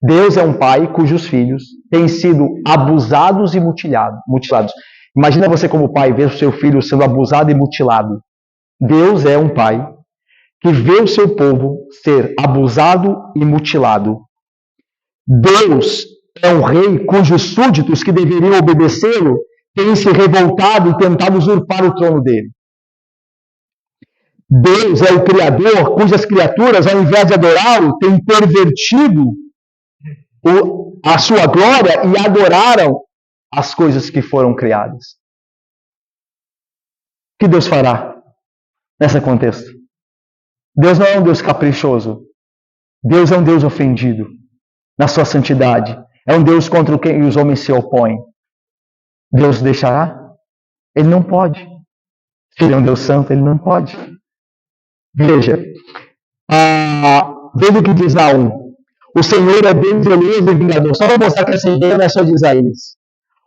Deus é um pai cujos filhos têm sido abusados e mutilados. Imagina você como pai ver o seu filho sendo abusado e mutilado. Deus é um pai que vê o seu povo ser abusado e mutilado. Deus é um rei cujos súditos que deveriam obedecê-lo têm se revoltado e tentado usurpar o trono dele. Deus é o Criador cujas criaturas, ao invés de adorá-lo, têm pervertido a sua glória e adoraram as coisas que foram criadas. O que Deus fará nesse contexto? Deus não é um Deus caprichoso. Deus é um Deus ofendido na sua santidade. É um Deus contra quem os homens se opõem. Deus deixará? Ele não pode. Se ele é um Deus santo, ele não pode. Veja, veja o que diz Naum. O Senhor é Deus zeloso e vingador. Só para mostrar que essa ideia não é só de Isaías.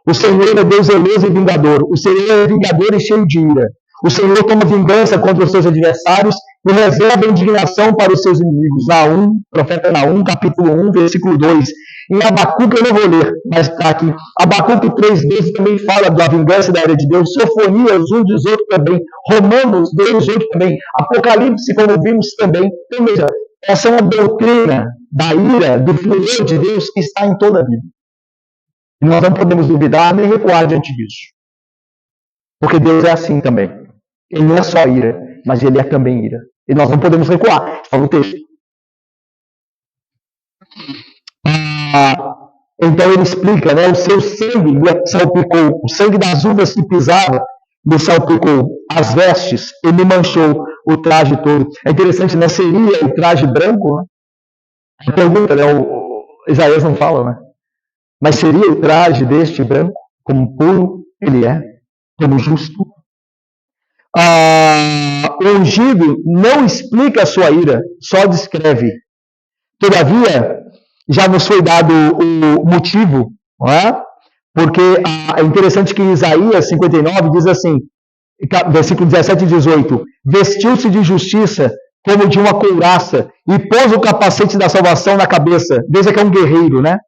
O Senhor é Deus zeloso e vingador. O Senhor é vingador e cheio de ira. O Senhor toma vingança contra os seus adversários e reserva indignação para os seus inimigos. Naum, profeta Naum, capítulo 1, versículo 2. Em Abacuque, eu não vou ler, mas está aqui. Abacuque 3 vezes também fala da vingança da ira de Deus. Sofonias 1:18 também. Romanos 2:8 também. Apocalipse, como vimos também. Então, veja, essa é uma doutrina da ira, do furor de Deus que está em toda a Bíblia. E nós não podemos duvidar nem recuar diante disso. Porque Deus é assim também. Ele não é só ira, mas ele é também ira. E nós não podemos recuar. Está no texto. Então ele explica, né? O seu sangue me salpicou. O sangue das uvas que pisava me salpicou. As vestes, ele me manchou o traje todo. É interessante, né? Seria o traje branco, né? A pergunta, né? O Isaías não fala, né? Mas seria o traje deste branco, como puro ele é, como justo? O ungido não explica a sua ira, só descreve. Todavia, já nos foi dado o motivo, não é? Porque é interessante que em Isaías 59 diz assim, versículo 17 e 18: vestiu-se de justiça como de uma couraça e pôs o capacete da salvação na cabeça. Veja que é um guerreiro, né?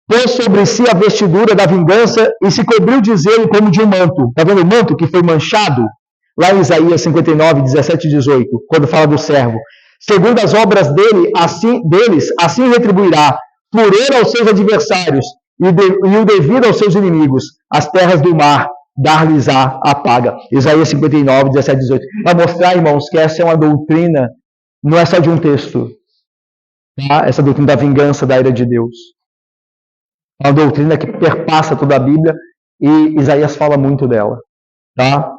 Pôs sobre si a vestidura da vingança e se cobriu de zelo como de um manto. Está vendo o manto que foi manchado? Lá em Isaías 59, 17 e 18, quando fala do servo. Segundo as obras deles, assim retribuirá furor aos seus adversários e o devido aos seus inimigos. As terras do mar dar-lhes-á a paga. Isaías 59, 17 e 18. Para mostrar, irmãos, que essa é uma doutrina, não é só de um texto. Tá? Essa doutrina da vingança, da ira de Deus. É uma doutrina que perpassa toda a Bíblia e Isaías fala muito dela. Tá?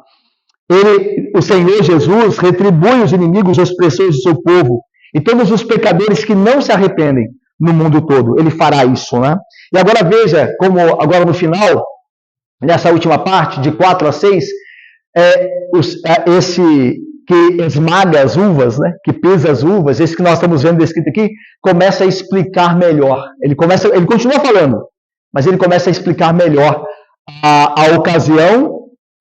O Senhor Jesus retribui os inimigos, os opressores do seu povo e todos os pecadores que não se arrependem no mundo todo. Ele fará isso, né? E agora veja como, agora no final, nessa última parte, de 4 a 6, esse que esmaga as uvas, né? Que pisa as uvas, esse que nós estamos vendo descrito aqui, começa a explicar melhor. Ele continua falando, mas ele começa a explicar melhor a ocasião,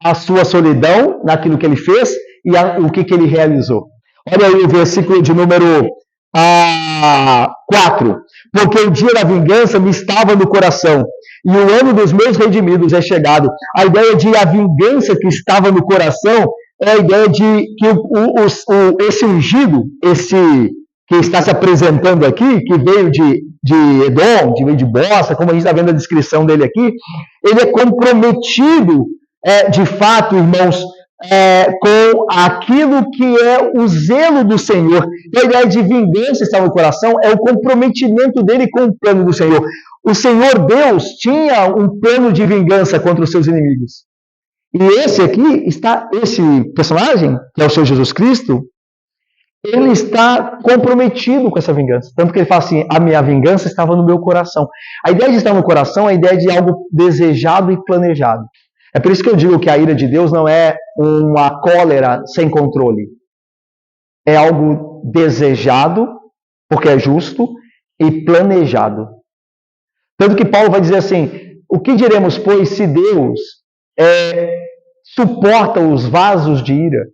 a sua solidão naquilo que ele fez e o que ele realizou. Olha aí o versículo de número 4. Porque o dia da vingança me estava no coração e o ano dos meus redimidos é chegado. A ideia de a vingança que estava no coração é a ideia de que esse ungido, esse que está se apresentando aqui, que veio de Edom, veio de Bossa, como a gente está vendo a descrição dele aqui, ele é comprometido de fato, irmãos, com aquilo que é o zelo do Senhor. E a ideia de vingança está no coração, é o comprometimento dele com o plano do Senhor. O Senhor Deus tinha um plano de vingança contra os seus inimigos. E esse personagem, que é o Senhor Jesus Cristo, ele está comprometido com essa vingança. Tanto que ele fala assim, a minha vingança estava no meu coração. A ideia de estar no coração é a ideia de algo desejado e planejado. É por isso que eu digo que a ira de Deus não é uma cólera sem controle. É algo desejado, porque é justo, e planejado. Tanto que Paulo vai dizer assim, o que diremos, pois, se Deus suporta os vasos de ira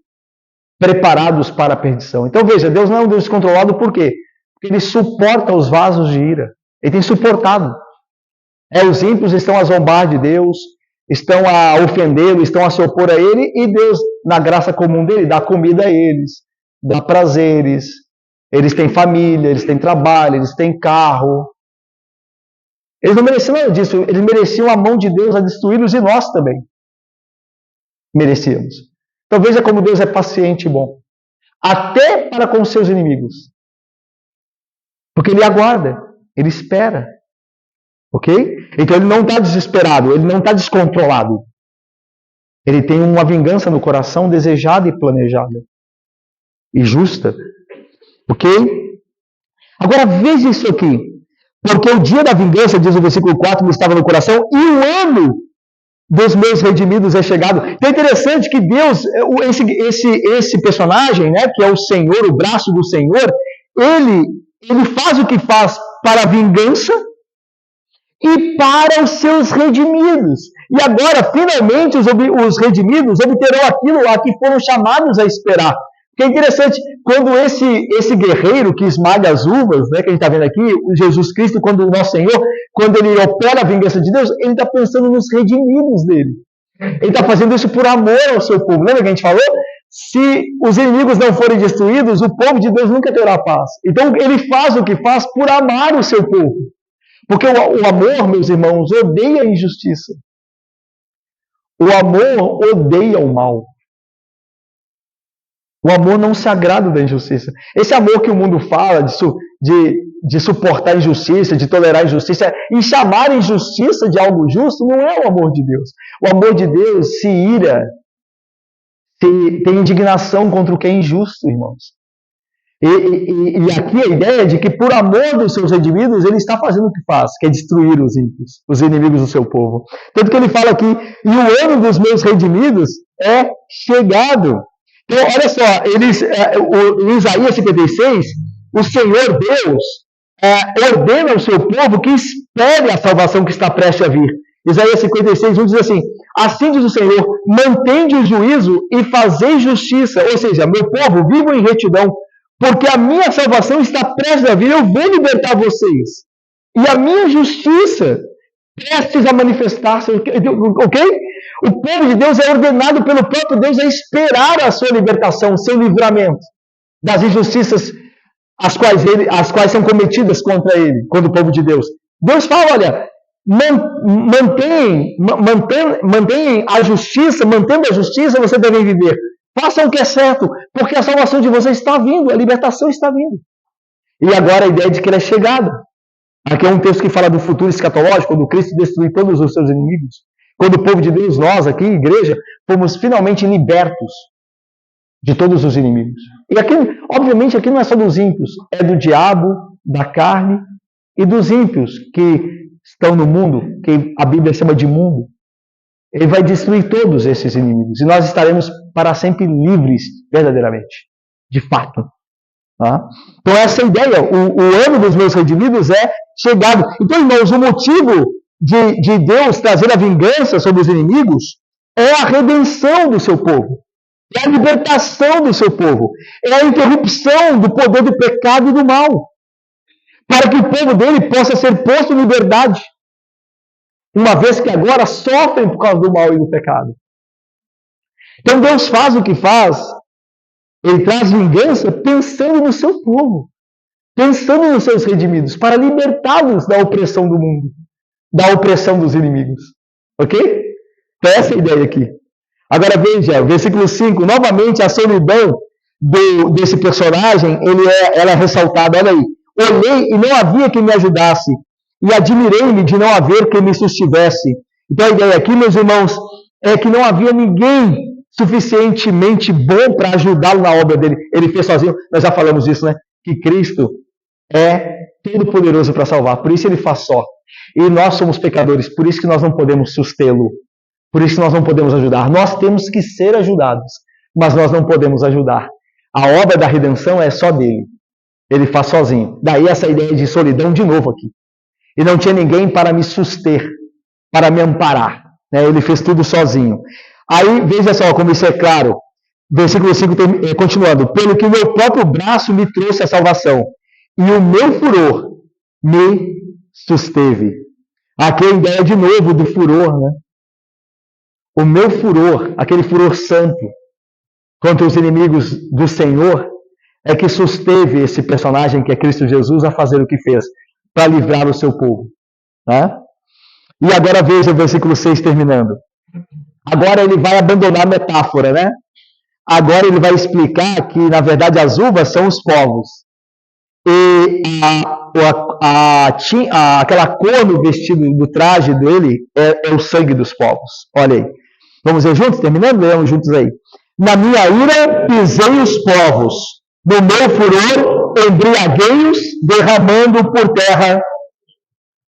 preparados para a perdição? Então veja, Deus não é um Deus descontrolado, por quê? Porque Ele suporta os vasos de ira. Ele tem suportado. Os ímpios estão a zombar de Deus, estão a ofendê-lo, estão a se opor a ele, e Deus, na graça comum dele, dá comida a eles, dá prazeres, eles têm família, eles têm trabalho, eles têm carro. Eles não mereciam nada disso, eles mereciam a mão de Deus a destruí-los, e nós também merecíamos. Então veja como Deus é paciente e bom, até para com os seus inimigos, porque Ele aguarda, Ele espera. Ok? Então ele não está desesperado, ele não está descontrolado. Ele tem uma vingança no coração desejada e planejada. E justa. Ok? Agora veja isso aqui. Porque o dia da vingança, diz o versículo 4, me estava no coração, e o ano dos meus redimidos é chegado. Então é interessante que Deus, esse personagem, né, que é o Senhor, o braço do Senhor, ele faz o que faz para a vingança, e para os seus redimidos. E agora, finalmente, os redimidos obterão aquilo a que foram chamados a esperar. Que é interessante, quando esse guerreiro que esmaga as uvas, né, que a gente está vendo aqui, o Jesus Cristo, quando o nosso Senhor, quando ele opera a vingança de Deus, ele está pensando nos redimidos dele. Ele está fazendo isso por amor ao seu povo. Lembra que a gente falou? Se os inimigos não forem destruídos, o povo de Deus nunca terá paz. Então ele faz o que faz por amar o seu povo. Porque o amor, meus irmãos, odeia a injustiça. O amor odeia o mal. O amor não se agrada da injustiça. Esse amor que o mundo fala de suportar a injustiça, de tolerar a injustiça, e chamar a injustiça de algo justo, não é o amor de Deus. O amor de Deus se ira, tem indignação contra o que é injusto, irmãos. E aqui a ideia é de que, por amor dos seus redimidos, ele está fazendo o que faz, que é destruir os ímpios, os inimigos do seu povo. Tanto que ele fala aqui, e o ano dos meus redimidos é chegado. Então, olha só, em Isaías 56, o Senhor Deus ordena ao seu povo que espere a salvação que está prestes a vir. Isaías 56, 1 diz assim: assim diz o Senhor, mantende o juízo e fazei justiça. Ou seja, meu povo, vivam em retidão, porque a minha salvação está prestes a vir, eu vou libertar vocês. E a minha justiça prestes a manifestar-se, ok? O povo de Deus é ordenado pelo próprio Deus a esperar a sua libertação, o seu livramento das injustiças as quais são cometidas contra ele, contra o povo de Deus. Deus fala, olha, mantém a justiça, mantendo a justiça, você deve viver. Façam o que é certo, porque a salvação de vocês está vindo, a libertação está vindo. E agora a ideia de que ele é chegado. Aqui é um texto que fala do futuro escatológico, quando Cristo destruir todos os seus inimigos. Quando o povo de Deus, nós aqui, igreja, fomos finalmente libertos de todos os inimigos. E aqui, obviamente, aqui não é só dos ímpios, é do diabo, da carne e dos ímpios que estão no mundo, que a Bíblia chama de mundo. Ele vai destruir todos esses inimigos. E nós estaremos para sempre livres, verdadeiramente. De fato. Tá? Então essa ideia, o ano dos meus redimidos é chegado. Então, irmãos, o motivo de Deus trazer a vingança sobre os inimigos é a redenção do seu povo. É a libertação do seu povo. É a interrupção do poder do pecado e do mal. Para que o povo dele possa ser posto em liberdade. Uma vez que agora sofrem por causa do mal e do pecado. Então Deus faz o que faz. Ele traz vingança pensando no seu povo. Pensando nos seus redimidos. Para libertá-los da opressão do mundo. Da opressão dos inimigos. Ok? Então essa é a ideia aqui. Agora veja, versículo 5. Novamente a solidão desse personagem, ela é ressaltada. Olha aí. Olhei e não havia quem me ajudasse. E admirei-me de não haver quem me sustivesse. Então a ideia aqui, meus irmãos, é que não havia ninguém suficientemente bom para ajudá-lo na obra dele. Ele fez sozinho. Nós já falamos isso, né? Que Cristo é todo poderoso para salvar. Por isso ele faz só. E nós somos pecadores. Por isso que nós não podemos sustê-lo. Por isso que nós não podemos ajudar. Nós temos que ser ajudados. Mas nós não podemos ajudar. A obra da redenção é só dele. Ele faz sozinho. Daí essa ideia de solidão de novo aqui. E não tinha ninguém para me suster, para me amparar. Ele fez tudo sozinho. Aí, veja só como isso é claro. Versículo 5, continuando. Pelo que o meu próprio braço me trouxe a salvação, e o meu furor me susteve. Aqui a ideia de novo do furor, né? O meu furor, aquele furor santo, contra os inimigos do Senhor, é que susteve esse personagem que é Cristo Jesus a fazer o que fez, para livrar o seu povo. Né? E agora veja o versículo 6 terminando. Agora ele vai abandonar a metáfora, né? Agora ele vai explicar que, na verdade, as uvas são os povos. E aquela cor no vestido, no traje dele, é o sangue dos povos. Olha aí. Vamos ver juntos? Terminando? Leamos juntos aí. Na minha ira pisei os povos. No meu furor embriaguei-os, derramando por terra.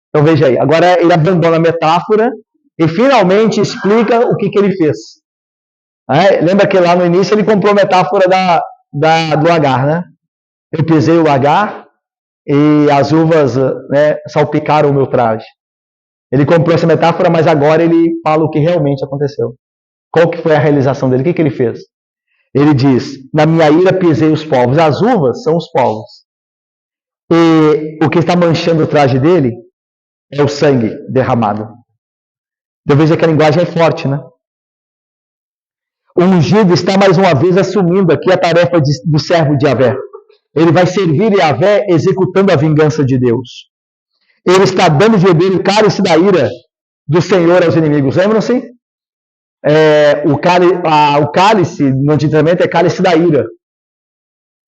Então veja aí. Agora ele abandona a metáfora e finalmente explica o que ele fez. Lembra que lá no início ele comprou a metáfora do Agar, né? Eu pisei o Agar e as uvas, né, salpicaram o meu traje. Ele comprou essa metáfora, mas agora ele fala o que realmente aconteceu. Qual que foi a realização dele? O que ele fez? Ele diz, na minha ira pisei os povos. As uvas são os povos. E o que está manchando o traje dele é o sangue derramado. Então veja que a linguagem é forte, né? O ungido está mais uma vez assumindo aqui a tarefa do servo de Yahvé. Ele vai servir Yahvé executando a vingança de Deus. Ele está dando de beber o cálice da ira do Senhor aos inimigos. Lembram-se? O cálice no Antigo Testamento é cálice da ira.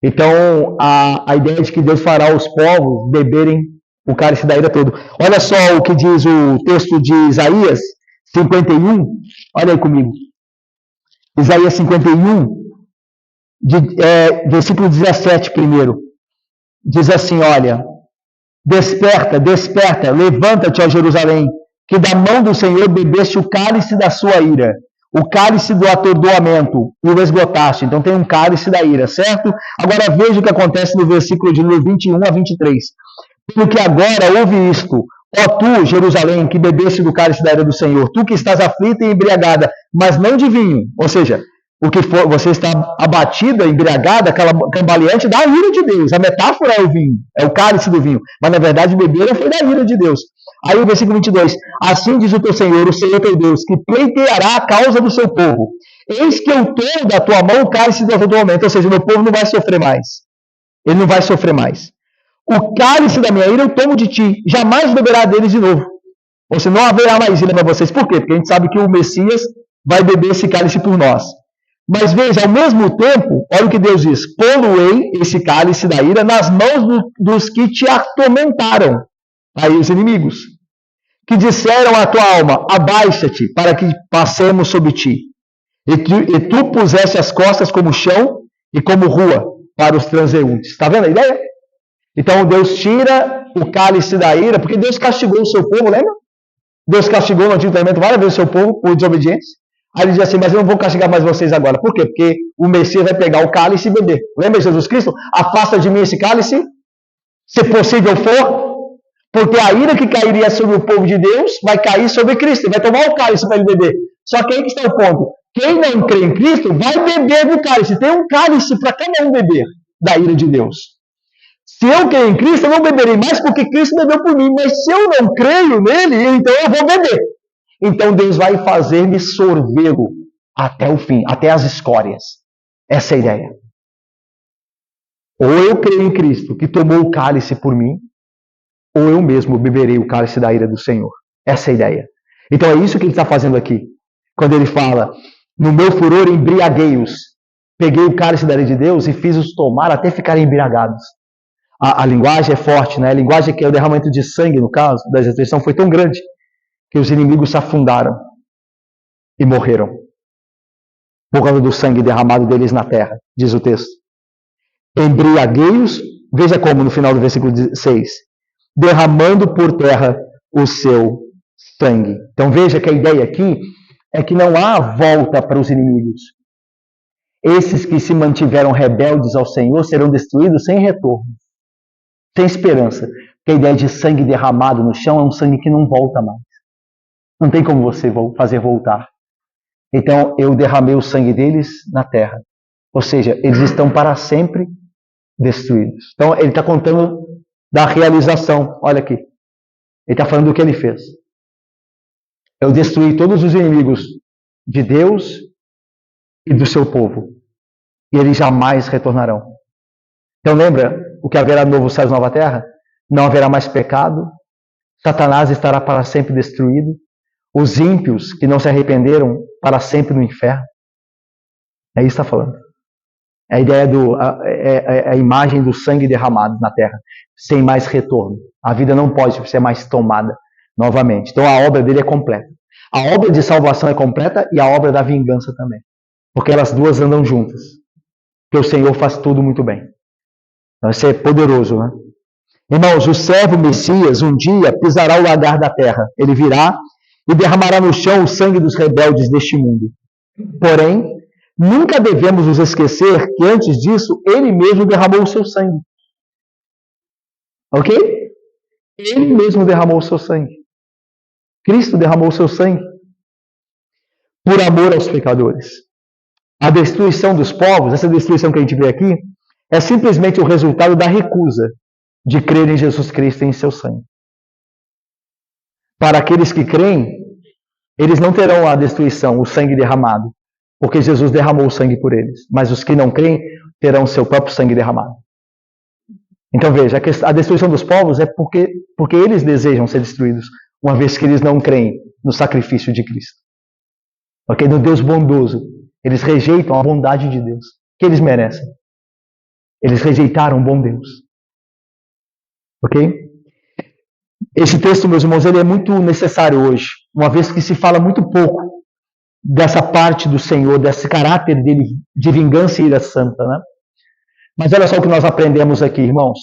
Então, a ideia de que Deus fará os povos beberem o cálice da ira todo. Olha só o que diz o texto de Isaías 51. Olha aí comigo. Isaías 51, versículo 17 primeiro. Diz assim, olha. Desperta, desperta, levanta-te, ó Jerusalém, que da mão do Senhor bebeste o cálice da sua ira, o cálice do atordoamento, e o esgotaste. Então tem um cálice da ira, certo? Agora veja o que acontece no versículo de 21 a 23. Porque agora ouve isto, ó tu, Jerusalém, que bebeste do cálice da ira do Senhor, tu que estás aflita e embriagada, mas não de vinho. Ou seja, o que for, você está abatida, embriagada, cambaleante da ira de Deus. A metáfora é o vinho, é o cálice do vinho. Mas na verdade beber foi da ira de Deus. Aí o versículo 22. Assim diz o teu Senhor teu Deus, que pleiteará a causa do seu povo. Eis que eu tomo da tua mão o cálice do atordoamento. Ou seja, o meu povo não vai sofrer mais. Ele não vai sofrer mais. O cálice da minha ira eu tomo de ti. Jamais beberá deles de novo. Ou seja, não haverá mais ira para vocês. Por quê? Porque a gente sabe que o Messias vai beber esse cálice por nós. Mas veja, ao mesmo tempo, olha o que Deus diz: poluei esse cálice da ira nas mãos dos que te atormentaram, aí os inimigos, que disseram à tua alma: abaixa-te, para que passemos sobre ti. E tu puseste as costas como chão e como rua para os transeuntes. Está vendo a ideia? Então Deus tira o cálice da ira, porque Deus castigou o seu povo, lembra? Deus castigou no Antigo Testamento várias vezes o seu povo por desobediência. Aí ele diz assim, mas eu não vou castigar mais vocês agora. Por quê? Porque o Messias vai pegar o cálice e beber. Lembra de Jesus Cristo? Afasta de mim esse cálice, se possível for, porque a ira que cairia sobre o povo de Deus vai cair sobre Cristo. Ele vai tomar o cálice para ele beber. Só que aí que está o ponto. Quem não crê em Cristo vai beber do cálice. Tem um cálice para cada um beber da ira de Deus. Se eu creio em Cristo, eu não beberei mais porque Cristo bebeu por mim. Mas se eu não creio nele, então eu vou beber. Então Deus vai fazer-me sorvê-lo até o fim, até as escórias. Essa é a ideia. Ou eu creio em Cristo, que tomou o cálice por mim, ou eu mesmo beberei o cálice da ira do Senhor. Essa é a ideia. Então é isso que ele está fazendo aqui. Quando ele fala, no meu furor embriaguei-os. Peguei o cálice da ira de Deus e fiz-os tomar até ficarem embriagados. A linguagem é forte, né? A linguagem que é o derramamento de sangue, no caso, da ressurreição, foi tão grande que os inimigos se afundaram e morreram por causa do sangue derramado deles na terra, diz o texto. Embriaguei-os, veja como no final do versículo 6, derramando por terra o seu sangue. Então veja que a ideia aqui é que não há volta para os inimigos. Esses que se mantiveram rebeldes ao Senhor serão destruídos sem retorno, sem esperança. Porque a ideia de sangue derramado no chão é um sangue que não volta mais. Não tem como você fazer voltar. Então, eu derramei o sangue deles na terra. Ou seja, eles estão para sempre destruídos. Então, ele está contando da realização. Olha aqui. Ele está falando do que ele fez. Eu destruí todos os inimigos de Deus e do seu povo. E eles jamais retornarão. Então, lembra o que haverá novo céu e nova terra? Não haverá mais pecado. Satanás estará para sempre destruído. Os ímpios que não se arrependeram para sempre no inferno. É isso que está falando. É a ideia a imagem do sangue derramado na terra, sem mais retorno. A vida não pode ser mais tomada novamente. Então a obra dele é completa. A obra de salvação é completa e a obra da vingança também. Porque elas duas andam juntas. Porque o Senhor faz tudo muito bem. Então isso é poderoso, né? Irmãos, o servo Messias um dia pisará o lagar da terra. Ele virá e derramará no chão o sangue dos rebeldes deste mundo. Porém, nunca devemos nos esquecer que antes disso, ele mesmo derramou o seu sangue. Ok? Ele mesmo derramou o seu sangue. Cristo derramou o seu sangue por amor aos pecadores. A destruição dos povos, essa destruição que a gente vê aqui, é simplesmente o resultado da recusa de crer em Jesus Cristo e em seu sangue. Para aqueles que creem, eles não terão a destruição, o sangue derramado, porque Jesus derramou o sangue por eles. Mas os que não creem terão seu próprio sangue derramado. Então veja, a destruição dos povos é porque eles desejam ser destruídos, uma vez que eles não creem no sacrifício de Cristo. Ok? No Deus bondoso. Eles rejeitam a bondade de Deus, que eles merecem. Eles rejeitaram o bom Deus. Ok? Esse texto, meus irmãos, ele é muito necessário hoje, uma vez que se fala muito pouco dessa parte do Senhor, desse caráter dele de vingança e ira santa, né? Mas olha só o que nós aprendemos aqui, irmãos.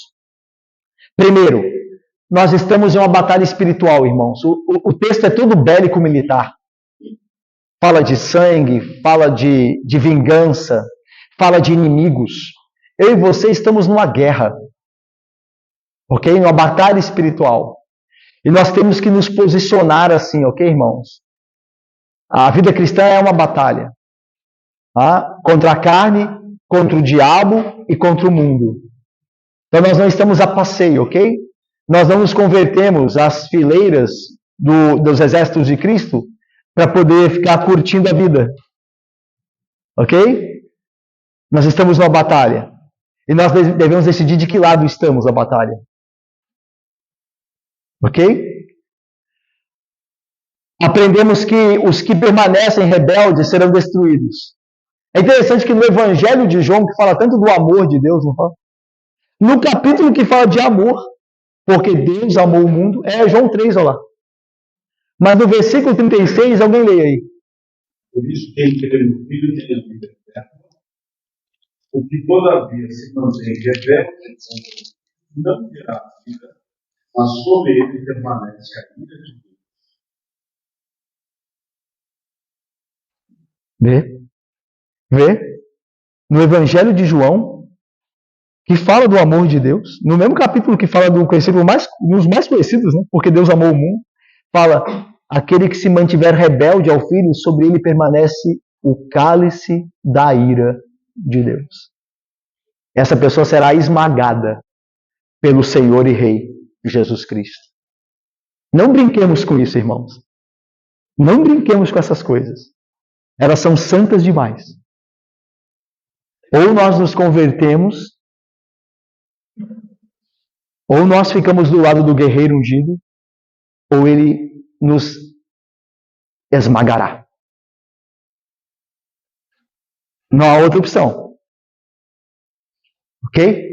Primeiro, nós estamos em uma batalha espiritual, irmãos. O texto é todo bélico militar. Fala de sangue, fala de vingança, fala de inimigos. Eu e você estamos numa guerra, ok? Numa batalha espiritual. E nós temos que nos posicionar assim, ok, irmãos? A vida cristã é uma batalha. Tá? Contra a carne, contra o diabo e contra o mundo. Então nós não estamos a passeio, ok? Nós não nos convertemos às fileiras dos exércitos de Cristo para poder ficar curtindo a vida. Ok? Nós estamos numa batalha. E nós devemos decidir de que lado estamos na batalha. Ok? Aprendemos que os que permanecem rebeldes serão destruídos. É interessante que no Evangelho de João, que fala tanto do amor de Deus, não fala? No capítulo que fala de amor, porque Deus amou o mundo, é João 3, olha lá. Mas no versículo 36, alguém leia aí. Por isso, quem crê no Filho tem a vida eterna. O que todavia se mantém rebelde não terá a vida, mas sobre ele permanece a vida de Deus. Vê? No Evangelho de João, que fala do amor de Deus, no mesmo capítulo que fala do versículo nos mais conhecidos, né? Porque Deus amou o mundo, fala: aquele que se mantiver rebelde ao Filho, sobre ele permanece o cálice da ira de Deus. Essa pessoa será esmagada pelo Senhor e Rei Jesus Cristo. Não brinquemos com isso, irmãos. Não brinquemos com essas coisas. Elas são santas demais. Ou nós nos convertemos, ou nós ficamos do lado do guerreiro ungido, ou ele nos esmagará. Não há outra opção. Ok?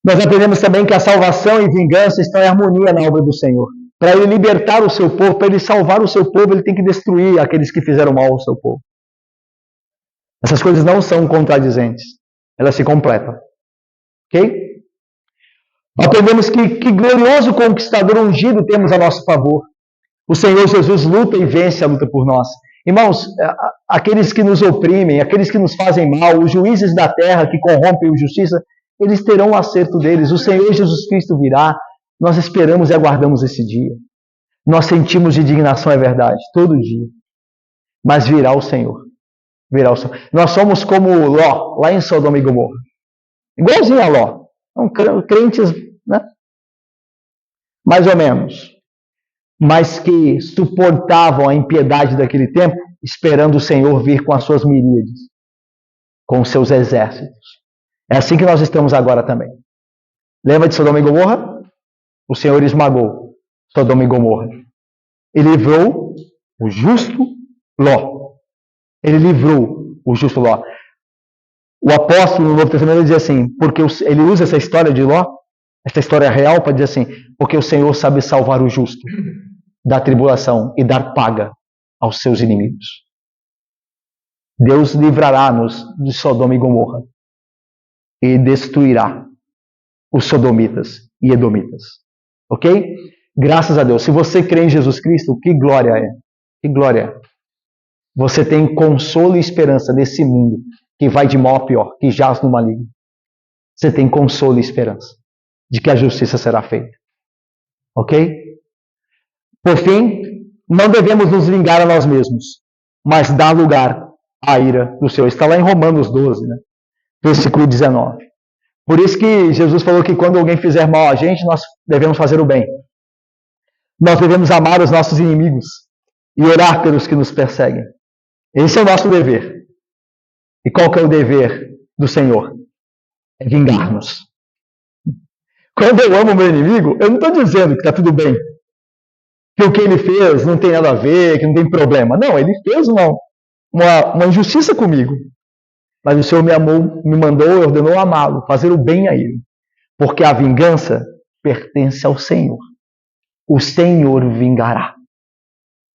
Nós aprendemos também que a salvação e vingança estão em harmonia na obra do Senhor. Para ele libertar o seu povo, para ele salvar o seu povo, ele tem que destruir aqueles que fizeram mal ao seu povo. Essas coisas não são contradizentes. Elas se completam. Ok? Aprendemos que glorioso conquistador ungido temos a nosso favor. O Senhor Jesus luta e vence a luta por nós. Irmãos, aqueles que nos oprimem, aqueles que nos fazem mal, os juízes da terra que corrompem a justiça, eles terão o acerto deles. O Senhor Jesus Cristo virá. Nós esperamos e aguardamos esse dia. Nós sentimos indignação, é verdade, todo dia. Mas virá o Senhor. Virá o Senhor. Nós somos como Ló, lá em Sodoma e Gomorra. Igualzinho a Ló. São crentes, né? Mais ou menos. Mas que suportavam a impiedade daquele tempo, esperando o Senhor vir com as suas miríades, com os seus exércitos. É assim que nós estamos agora também. Lembra de Sodoma e Gomorra? O Senhor esmagou Sodoma e Gomorra. Ele livrou o justo Ló. Ele livrou o justo Ló. O apóstolo no Novo Testamento diz assim, porque ele usa essa história de Ló, essa história real, para dizer assim, porque o Senhor sabe salvar o justo da tribulação e dar paga aos seus inimigos. Deus livrará-nos de Sodoma e Gomorra e destruirá os sodomitas e edomitas. Ok? Graças a Deus. Se você crê em Jesus Cristo, que glória é. Que glória é. Você tem consolo e esperança nesse mundo que vai de mal a pior, que jaz no maligno. Você tem consolo e esperança de que a justiça será feita. Ok? Por fim, não devemos nos vingar a nós mesmos, mas dar lugar à ira do Senhor. Está lá em Romanos 12, né? Versículo 19. Por isso que Jesus falou que quando alguém fizer mal a gente, nós devemos fazer o bem. Nós devemos amar os nossos inimigos e orar pelos que nos perseguem. Esse é o nosso dever. E qual que é o dever do Senhor? É vingar-nos. Quando eu amo o meu inimigo, eu não estou dizendo que está tudo bem. Que o que ele fez não tem nada a ver, que não tem problema. Não, ele fez uma injustiça comigo. Mas o Senhor me amou, me mandou, ordenou amá-lo, fazer o bem a ele. Porque a vingança pertence ao Senhor. O Senhor vingará.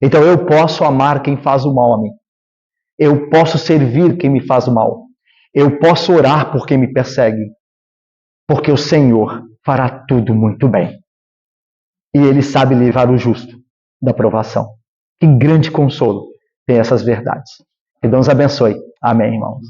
Então eu posso amar quem faz o mal a mim. Eu posso servir quem me faz o mal. Eu posso orar por quem me persegue. Porque o Senhor fará tudo muito bem. E Ele sabe livrar o justo da provação. Que grande consolo tem essas verdades. Que Deus abençoe. Amém, irmãos.